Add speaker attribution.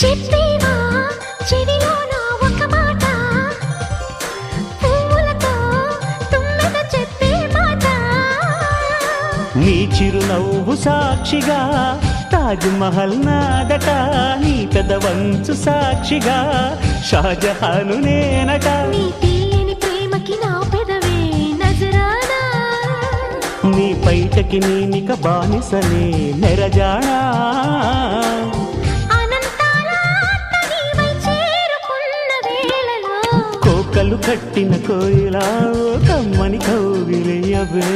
Speaker 1: చెప్పేవా చెవిలోన ఒక మాట, పువ్వులతో తుమ్మెద చెప్పే మాట.
Speaker 2: నీ చిరునవ్వు సాక్షిగా తాజ్ మహల్ నాదట, నీ పెదవంచు సాక్షిగా షాజహాను నేనట.
Speaker 1: నీ తీయని ప్రేమకి నా పెదవే నజరానా,
Speaker 2: నీ పైటకి నేనిక బానిసనే నెరజానా.
Speaker 1: అనంతాల ఆత్మ నీవై చేరుకున్న వేళలో,
Speaker 2: కోకలు కట్టిన కోయిలా కమ్మని కౌగిలియవే.